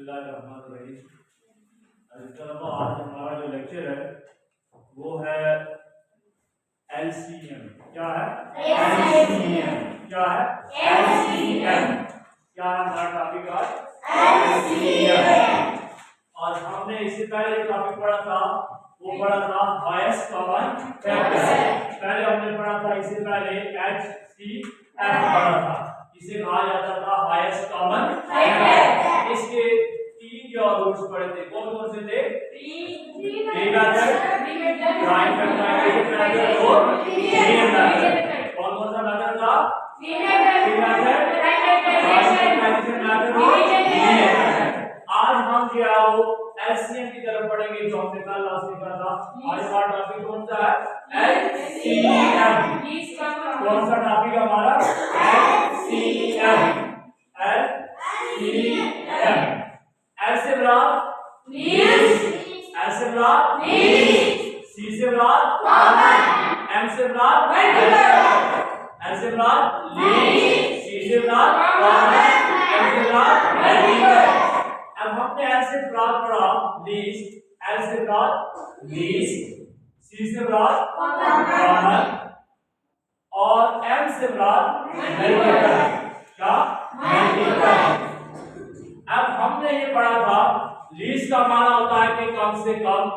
बिस्मिल्लाहिर्रहमानिर्रहीम। आज हमारा जो लेक्चर है वो है एलसीएम। क्या है? एलसीएम। क्या है? एलसीएम। क्या है हमारा टॉपिक आज? एलसीएम। और हमने इससे पहले जो टॉपिक पढ़ा था वो पढ़ा था हाईएस्ट कॉमन फैक्टर। पहले हमने पढ़ा था इससे पहले HCF पढ़ा था, इसे कहा जाता था हाईएस्ट कॉमन फैक्टर। इसके तीन जो रूट्स पढ़े थे, कौन कौन से थे? Pre method, prime factorization method और रियल मेथड। कौन कौन सा मेथड था? Pre method, prime factorization method और रियल मेथड। आज हम जो है वो एलसीएम की तरफ पढ़ेंगे, जो हमने कल लास्ट में कहा था। आज हमारा टॉपिक कौन सा है? एलसीएम। कौन सा टॉपिक हमारा? एलसीएम। एलसीएम। एल से बराबर लीस्ट, एल से बराबर लीस्ट, सी से बराबर कॉमन, एम से बराबर मल्टीपल, एल से बराबर लीस्ट, सी से बराबर कॉमन, एम से बराबर मल्टीपल। अब हमने एल से बराबर पढ़ा लीस्ट, एल से बराबर लीस्ट, सी से बराबर कॉमन और एम से बराबर मल्टीपल। क्या? मल्टीपल। अब हमने ये पढ़ा था लीस्ट का माना होता है कि कम से कम,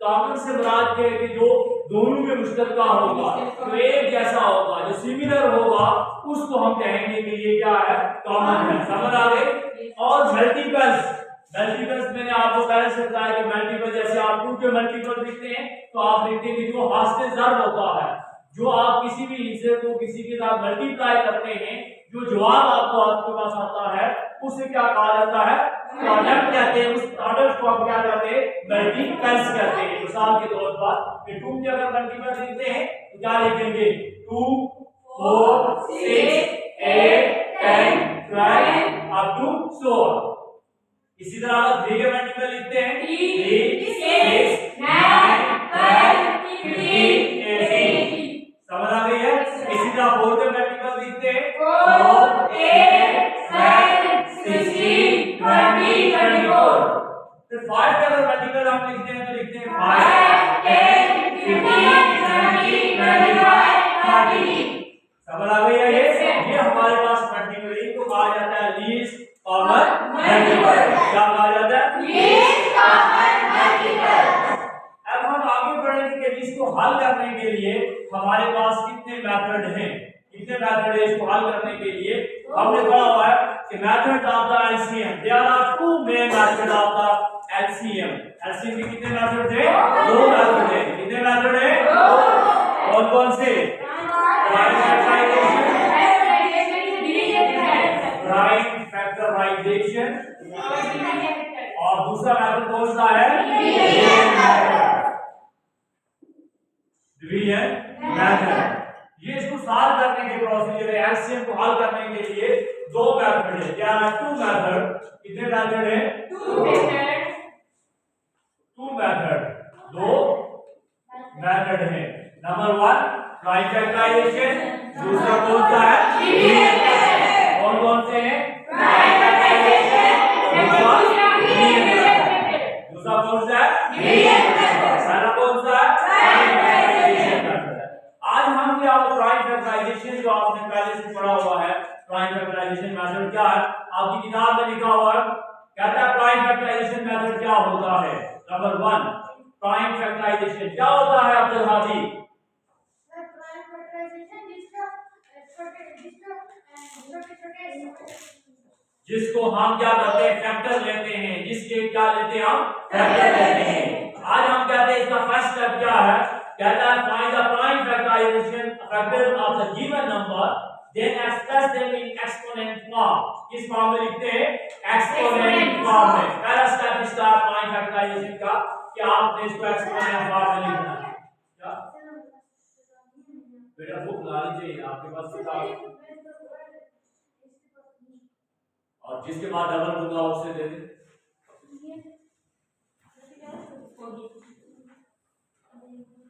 कॉमन से मुराद है कि जो दोनों में मुश्तरका होगा, तो एक जैसा होगा, जो सिमिलर होगा उसको हम कहेंगे कि ये क्या है? कॉमन है। समझ आ गई? और मल्टीपल्स, मल्टीपल्स मैंने आपको पहले से बताया कि मल्टीपल जैसे आप 2 के मल्टीपल लिखते हैं तो आप लिखते हैं कि जो हास्ते ज़र होता है, जो आप किसी भी हिस्से को किसी के साथ मल्टीप्लाई करते हैं, जो जवाब आपको आपके पास आता है उसे क्या कहा जाता है? प्रोडक्ट कहते हैं। उस प्रोडक्ट को हम क्या कहते हैं? मल्टीपल्स कहते हैं। मिसाल के तौर पर कि 2 के अगर मल्टीपल लिखते हैं तो क्या लिखेंगे? 2 4 6 8 10 12 अप टू 16। इसी तरह अगर 3 के मल्टीपल लिखते हैं 3 6 9 12 15 18। समझ आ गई है? इसी तरह 4 के मल्टीपल लिखते हैं 4 8 7 16 20 24। फिर 5 के अगर मल्टीपल हम लिखते हैं तो लिखते हैं 5 10 15 17 25 30। समझ आ गई है? ये हमारे पास मल्टीपल को कहा जाता है लीस्ट कॉमन मल्टीपल। क्या कहा जाता है? Least common multiple. अब हम आगे बढ़ेंगे कि इसको हल करने के लिए हमारे पास कितने मेथड हैं, कितने मेथड है इसको हल करने के लिए। हमने पढ़ा हुआ है कि method of the LCM, there are 2 main method of the LCM. LCM के कितने मेथड थे? 2 मेथड है। कितने मेथड है? 2। कौन कौन से? प्राइम फैक्टराइजेशन और दूसरा मेथड कौन सा है? Division method. ये इसको सॉल्व करने के प्रोसीजर है। एलसीएम को हल करने के लिए 2 मेथड है। क्या है? 2 मेथड। कितने मेथड है? 2 मेथड। 2 मेथड, 2 मेथड है। नंबर 1 प्राइम फैक्टराइजेशन, दूसरा कौन सा है? Division method. कौन कौन से हैं? प्राइम फैक्टराइजेशन, दूसरा कौन सा है? Division method. पहला कौन सा है? Prime factorization method. आज हम क्या प्राइम फैक्टराइजेशन जो आपने पहले से पढ़ा हुआ है, प्राइम फैक्टराइजेशन मेथड क्या है? आपकी किताब में लिखा हुआ है, कहता है प्राइम फैक्टराइजेशन मेथड क्या होता है। नंबर 1 प्राइम फैक्टराइजेशन क्या होता है अब्दुल हादी? जिसको हम क्या करते हैं? फैक्टर लेते हैं। जिसके क्या लेते हैं? हम फैक्टर लेते हैं। आज हम कहते हैं इसका फर्स्ट स्टेप क्या है? कहता है find the prime factorization factor of the given number, then express them in exponent form. किस फॉर्म में लिखते हैं? एक्सपोनेंट फॉर्म में। पहला स्टेप इसका प्राइम फैक्टराइजेशन का कि आपने इसको एक्सपोनेंट फॉर्म में लिखना है। क्या बेटा बुक ला लीजिए आपके पास किताब, और जिसके बाद डबल बुक आओ उससे दे दे।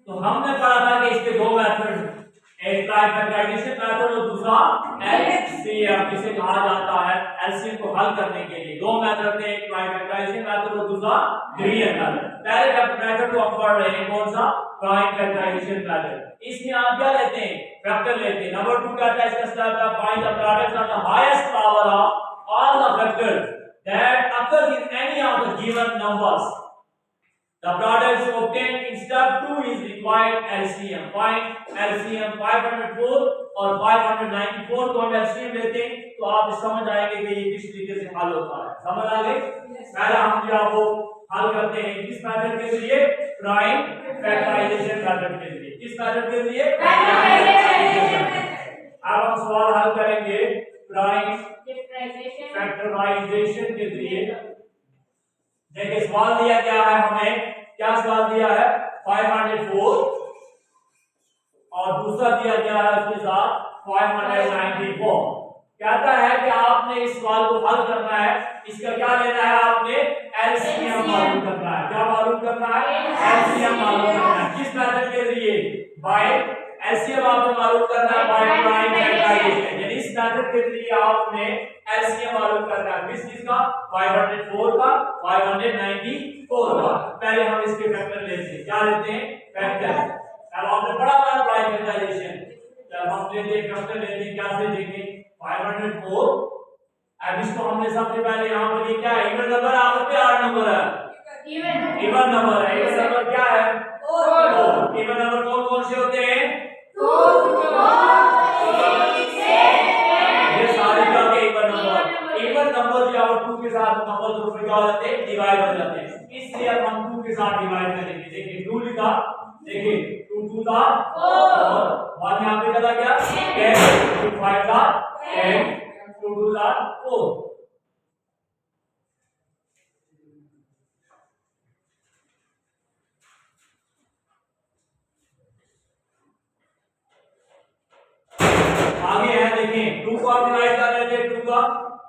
तो हमने पढ़ा था कि इसके 2 मेथड एक ट्राइफैक्टराइजेशन मेथड और दूसरा एलसीएम, जिसे कहा जाता है एलसीएम को हल करने के लिए दो मेथड थे, एक ट्राइफैक्टराइजेशन मेथड और दूसरा ग्रीन मेथड। पहले मेथड को हम पढ़ रहे हैं, कौन सा? ट्राइफैक्टराइजेशन मेथड। इसमें आप क्या लेते हैं? फैक्टर लेते हैं। नंबर 2 क्या है इसका स्टेप है? Find the products of the highest power of all the factors that occurs in any of the given numbers. The products obtained in step 2 is required LCM. Find LCM 504 और 594 को हम LCM लेते हैं तो आप समझ आएंगे कि ये किस तरीके से हल होता है। समझ आ गई? पहले हम क्या वो हल करते हैं किस मेथड के लिए? प्राइम फैक्टराइजेशन मेथड के लिए। किस मेथड के लिए? अब हम सवाल हल करेंगे प्राइम फैक्टराइजेशन के लिए। देखिए सवाल दिया क्या है हमें? क्या सवाल दिया है? 504 और दूसरा दिया गया है उसके साथ 594। कहता है कि आपने इस सवाल को हल करना है, इसका क्या लेना है? आपने एलसीएम मालूम करना है। क्या मालूम करना है? एलसीएम मालूम करना है। किस मेथड के लिए? बाय एलसीएम आपको मालूम करना है बाय प्राइम फैक्टराइजेशन। यानी इस मेथड के लिए आपने एलसीएम मालूम करना है। किस चीज का? 504 का, 594 का। पहले हम इसके फैक्टर लेते हैं। क्या लेते हैं? फैक्टर। अब आपने पढ़ा था प्राइम फैक्टराइजेशन। जब हम लेते हैं फैक्टर लेते हैं, क्या से देखें? 504। अब इसको हमने सबसे पहले यहां पर ये क्या है? इवन नंबर आखिर पे 8 नंबर है। इवन नंबर है। इवन नंबर क्या है? 4। इवन नंबर कौन कौन से होते हैं? 2, ये सारे क्या के इवन नंबर। इवन नंबर जो है 2 के साथ नंबर ग्रुप में क्या हो जाते हैं? डिवाइड हो जाते हैं। इसलिए अब हम 2 के साथ डिवाइड करेंगे। देखिए 2 लिखा, देखिए 2 2 था 4 और यहां पे चला गया 10, 2 5 था 10, 2 2 था 4। आगे है देखें 2 को आप डिवाइड कर रहे थे 2 का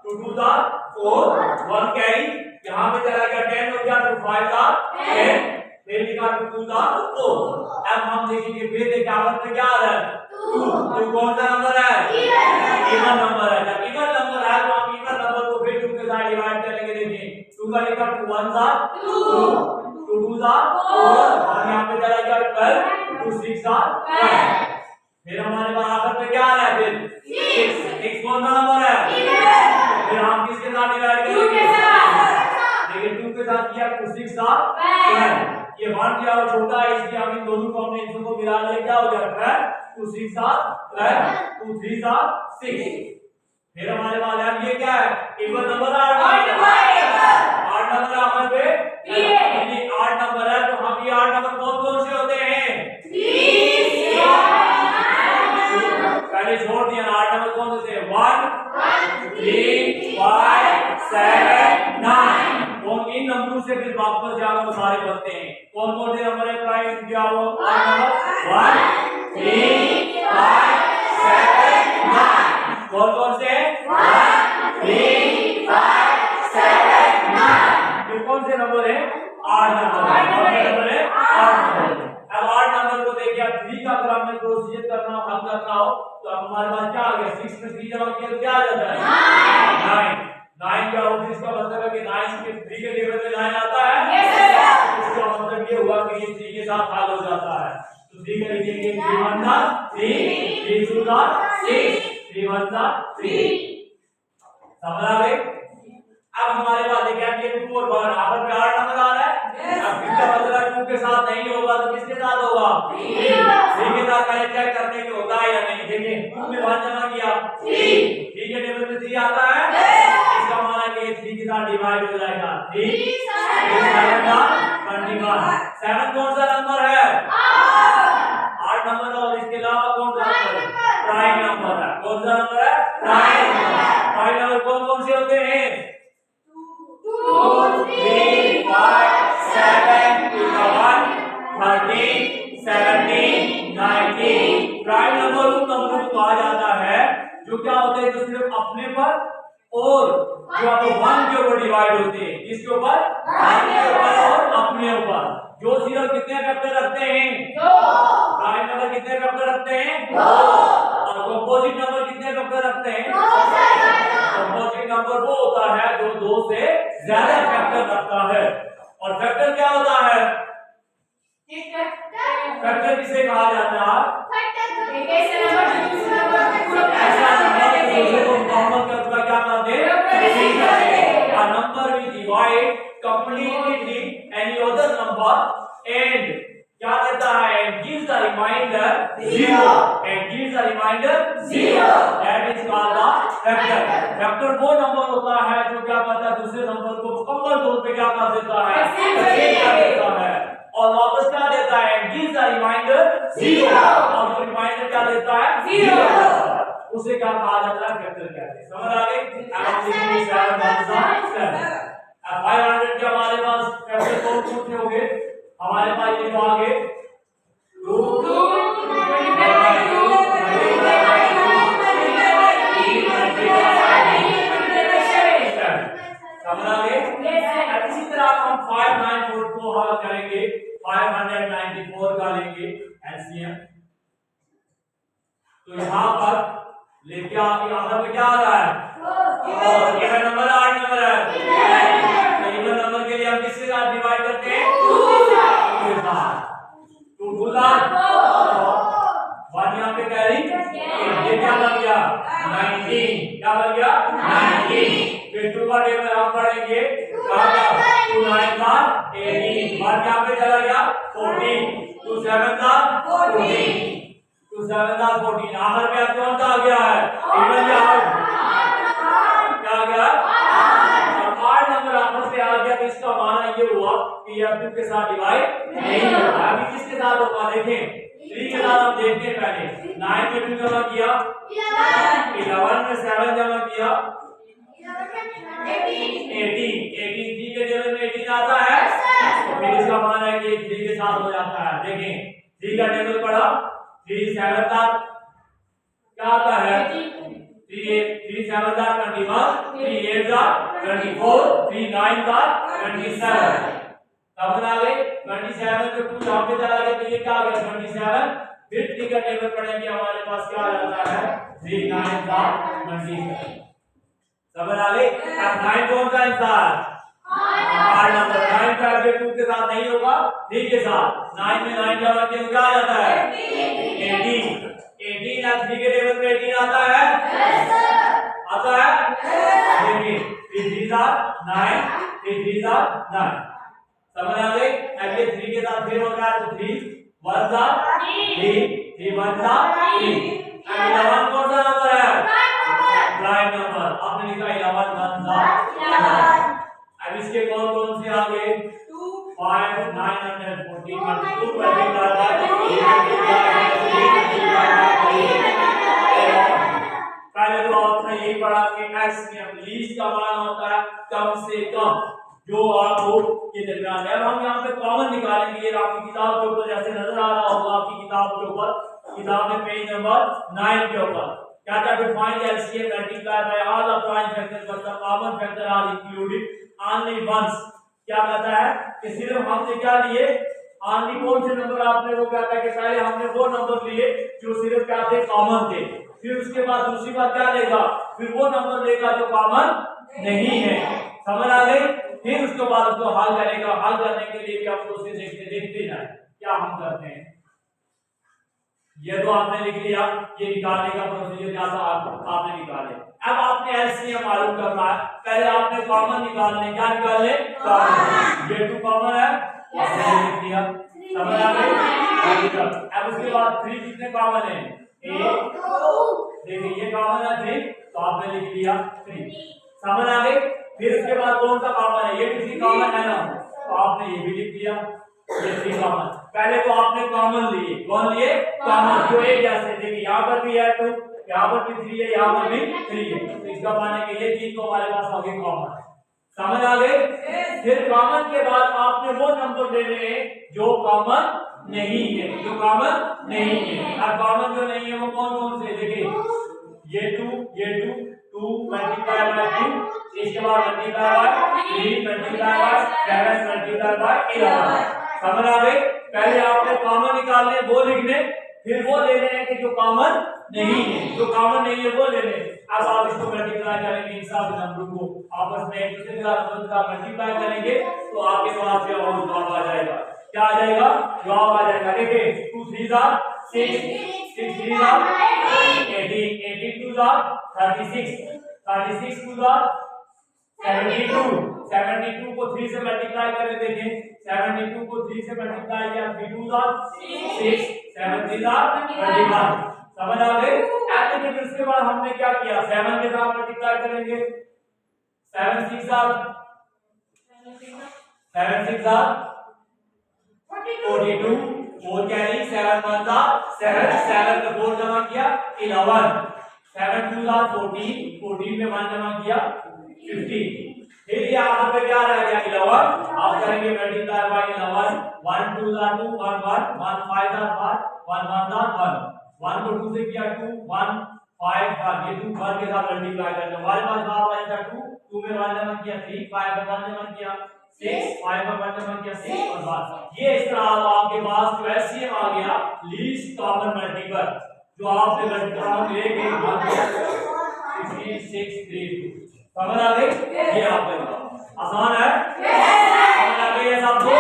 2 2 था 4 1 कैरी, यहां पे चला गया 10 हो गया 2 5 था 10, फिर लिखा 2 था 4। अब हम देखेंगे फिर देखिए आपस में क्या आ रहा है? 2 कौन सा नंबर है? इवन नंबर है। जब इवन नंबर है तो हम इवन नंबर को फिर 2 के साथ डिवाइड करेंगे। देखिए 2 का लिखा 2 1 था 2, 2 2 था 4 और यहां पे चला गया 12, 2 6 था 12। फिर हमारे पास आखिर में क्या आ रहा है? फिर 6 कौन सा नंबर है? फिर हम किसके साथ डिवाइड करेंगे? देखिए 2 के साथ किया 2 6 था 12। ये 1 किया वो छोटा है इसलिए हम इन दोनों कॉम्बिनेशन को मिला लिया, क्या हो गया 12, 2 6 था 12, 2 3 था 6। फिर हमारे पास अब ये क्या है? इवन नंबर 8 नंबर आखिर पे 8 नंबर है तो हम ये 8 नंबर कौन कौन से होते हैं? पहले छोड़ दिया 8 नंबर कौन से थे? 1 3 5 7 9। कौन इन नंबरों से फिर वापस जाकर सारे बनते हैं। कौन कौन से नंबर है प्राइम? क्या वो 8 नंबर 1 3 5 7 9। कौन कौन से? 1 3 5 7 9। ये कौन से नंबर है? 8 नंबर। कौन से नंबर है? 8 नंबर। अब 8 नंबर को देखिए आप 3 का अगर हमने प्रोसीजर करना हो, हल करना हो तो अब हमारे पास क्या आ गया? 6 में 3 जमा किया तो क्या आ जाता है? 9। 9 क्या होता है? इसका मतलब है कि 9 के 3 के टेबल में 9 आता है। इसका मतलब ये हुआ कि ये 3 के साथ हल हो जाता है। तो 3 का लिखेंगे 3 1 था 3, 3 2 था 6, 3 1 था 3। समझ आ गई? अब हमारे पास देखिए ये 2 और 1 आखिर में 8 नंबर आ रहा है। अब इसका मतलब 2 के साथ नहीं होगा तो किसके साथ होगा? 3 के साथ पहले चेक करने के होता है या नहीं। देखिए 2 में 1 जमा किया 3 के टेबल में 3 आता है। इसका मतलब है कि 3 के साथ डिवाइड हो जाएगा 3 7 का 21। 7 कौन सा नंबर है? 8 नंबर और इसके अलावा कौन सा नंबर है? प्राइम नंबर है। कौन सा नंबर है? Prime number. प्राइम नंबर कौन कौन से होते हैं? 2 3 5 7 21 13 17 19। प्राइम नंबर उन नंबरों को कहा जाता है जो क्या होते हैं? जो सिर्फ अपने पर और जो आप 1 के ऊपर डिवाइड होते हैं, इसके ऊपर 1 के ऊपर और अपने ऊपर। जो जीरो कितने फैक्टर रखते हैं? 2। प्राइम नंबर कितने फैक्टर रखते हैं? 2। और कंपोजिट नंबर कितने फैक्टर रखते हैं? 2 से ज्यादा। कंपोजिट नंबर वो होता है जो 2 से ज्यादा फैक्टर रखता है। और फैक्टर क्या होता है? फैक्टर किसे कहा जाता है? ऐसा नंबर को मुकम्मल करके क्या करते हैं? A number we divide completely any other number and क्या देता है? And gives the remainder 0. And gives the remainder 0. That is called the factor. Factor वो नंबर होता है जो क्या करता है? दूसरे नंबर को मुकम्मल तौर पे क्या कर देता है? तकसीम कर देता है। और वापस क्या देता है? And gives the remainder 0. और जो रिमाइंडर क्या देता है? 0. उसे क्या कहा जाता है? फैक्टर कहते हैं। समझ आ गई? अब 500 के हमारे पास फैक्टर कौन से होंगे? हमारे पास ये जो आगे 2 समझ आ गए? इसी तरह हम 594 को हल करेंगे। 594 का लेंगे एलसीएम। तो यहाँ पर लेके यहाँ पे क्या आ रहा है? और इवन नंबर 8 नंबर है। तो इवन नंबर के लिए हम किसके साथ डिवाइड करते हैं? 2 के साथ। 2 2 1 यहाँ पे कैरी, ये क्या बन गया? 19। क्या बन गया? 19। फिर 2 का टेबल हम पढ़ेंगे। 2 9 का 18। 1 यहाँ पे चला गया 14। 2 7 का 14। 2 7 का 14। आखिर में कौन सा आ गया है? इवन या क्या आ गया? 8 नंबर आखिर से आ गया। तो इसका माना ये हुआ कि यह 2 के साथ डिवाइड नहीं होगा। अभी किसके साथ होगा? देखें 3 के साथ हम देखते हैं। पहले 9 में 2 जमा किया, 11 में 7 जमा किया, 18 3 के टेबल में 18 आता है। तो फिर इसका माना है कि 3 के साथ हो जाता है। देखें 3 का टेबल पढ़ा, 3 7 का क्या आता है? 3 7 का 21, 3 8 का 24, 3 9 का 27। समझ आ गई? 27 पे 2 यहाँ पे चला गया तो ये क्या आ गया? 27। फिर 3 का टेबल पढ़ेंगे, हमारे पास क्या आ जाता है? 3 9 का 27। समझ आ गई? अब 9 कौन सा आंसर? 8 नंबर। 9 का आगे 2 के साथ नहीं होगा, 3 के साथ। 9 में 9 जमा किया तो क्या आ जाता है? 18। 18 अब 3 के टेबल पे 18 आता है? आता है? देखिए 3 3 9, 3 3 9। समझ आ गई? अब ये 3 के साथ फिर होगा तो 3 1 3, 3 1 3। अब 11 कौन सा नंबर है? Prime number. आपने लिखा 11 1 अब इसके कौन कौन से आगे? 5 914 पहले तो आपने यही पढ़ा कि एलसीएम लीस्ट का मान होता है कम से कम जो आपको के दरमियान है। अब हम यहाँ पे कॉमन निकालेंगे। ये आपकी किताब के ऊपर जैसे नजर आ रहा होगा, आपकी किताब के ऊपर, किताब में पेज नंबर 9 के ऊपर क्या क्या? to find LCM multiply by all the prime factors but the common factor are included only once। क्या कहता है कि सिर्फ हमने क्या लिए? only कौन से नंबर आपने वो कहता है कि पहले हमने वो नंबर लिए जो सिर्फ क्या थे? कॉमन थे। फिर उसके बाद दूसरी बात क्या लेगा? फिर वो नंबर लेगा जो कॉमन नहीं है। समझ आ गई? फिर उसके बाद उसको हल करेगा। हल करने के लिए भी आप प्रोसेस देखते जाए क्या हम करते हैं। ये तो आपने लिख लिया, ये निकालने का प्रोसीजर क्या था आपने निकाले। अब आपने एलसीएम मालूम करना है। पहले आपने कॉमन निकालने, क्या निकालने? कॉमन। ये 2 कॉमन है, आपने लिख दिया। समझ आ गई? अब उसके बाद 3 कितने कॉमन है? 1 देखिए ये कॉमन है 3, तो आपने लिख लिया 3। समझ आ गई? फिर उसके बाद कौन सा कॉमन है? ये भी 3 कॉमन है ना, तो आपने ये भी लिख दिया, ये 3 कॉमन। पहले तो आपने कॉमन लिए। कौन लिए? कॉमन जो एक जैसे। देखिए यहाँ पर भी है 2, यहाँ पर भी 3 है, यहाँ पर भी 3 है। तो इसका माने कि ये 3 तो हमारे पास हो गए कॉमन। समझ आ गई? फिर कॉमन के बाद आपने वो नंबर लेने हैं जो कॉमन नहीं है, जो कॉमन नहीं है। अब कॉमन जो नहीं है वो कौन कौन से? देखिए ये 2 2 मल्टीप्लाई बाय 2 इसके बाद multiply by 3 multiply by 7 multiply by 11। समझ आ गई? पहले आपने कॉमन निकालने वो लिखने, फिर वो लेने हैं कि जो कॉमन नहीं है, जो कॉमन नहीं है वो लेने। अब आप इसको मल्टीप्लाई करेंगे इन सब नंबरों को आपस में एक दूसरे के साथ मल्टीप्लाई करेंगे तो आपके पास जो जवाब आ जाएगा। क्या आ जाएगा? जवाब आ जाएगा। देखिए 2 3 are 6 6 3 are 18 18 2 are 36 36 2 are 72 72 को 3 से मल्टीप्लाई करें। देखें 72 को 3 से मल्टीप्लाई किया 3 2 are 6 7 3 are 21। समझ आ गई? ऐसे फिर उसके बाद हमने क्या किया? 7 के साथ मल्टीप्लाई करेंगे। 7 6 are 42 4 कैरी 7 1 are 7 7 में 4 जमा किया 11 7 2 are 14 14 में 1 जमा किया 15। फिर यहाँ पे क्या रह गया? 11। आप करेंगे multiply by 11 1 2 are 2 1 1 1 5 are 5 1 1 are 1 1 को 2 से किया 2 1 5 1 ये 2 1 के साथ मल्टीप्लाई करना। हमारे पास जवाब आएगा 2 2 में 1 जमा किया 3 5 में 1 जमा किया 6 5 में 1 जमा किया 6 और 1। ये इस तरह आपके पास जो एलसीएम आ गया लीस्ट कॉमन मल्टीपल जो आपने मल्टीपल लेके 6632। समझ आ गई? ये आपके आसान है? समझ आ गई है सबको?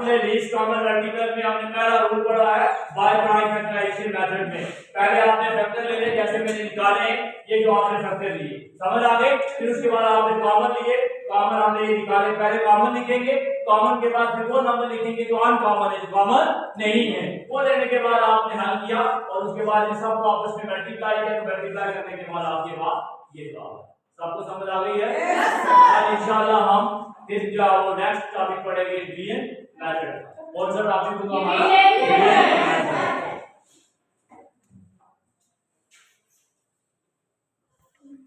लीस्ट कॉमन मल्टीपल में हमने पहला रूल पढ़ा है बाय प्राइम फैक्टराइजेशन मेथड में। पहले आपने फैक्टर लेने जैसे मैंने निकाले ये जो आपने फैक्टर लिए। समझ आ गए? फिर उसके बाद आपने कॉमन लिए, कॉमन हमने ये निकाले। पहले कॉमन लिखेंगे, कॉमन के बाद फिर वो नंबर लिखेंगे जो अनकॉमन है, जो कॉमन नहीं है। वो लेने के बाद आपने हल किया और उसके बाद इन सबको आपस में मल्टीप्लाई किया। तो मल्टीप्लाई करने के बाद आपके पास ये जवाब। सबको समझ आ गई है? इंशाल्लाह हम फिर जो वो नेक्स्ट टॉपिक पढ़ेंगे रीजन मेथड। कौन सा टॉपिक होगा हमारा?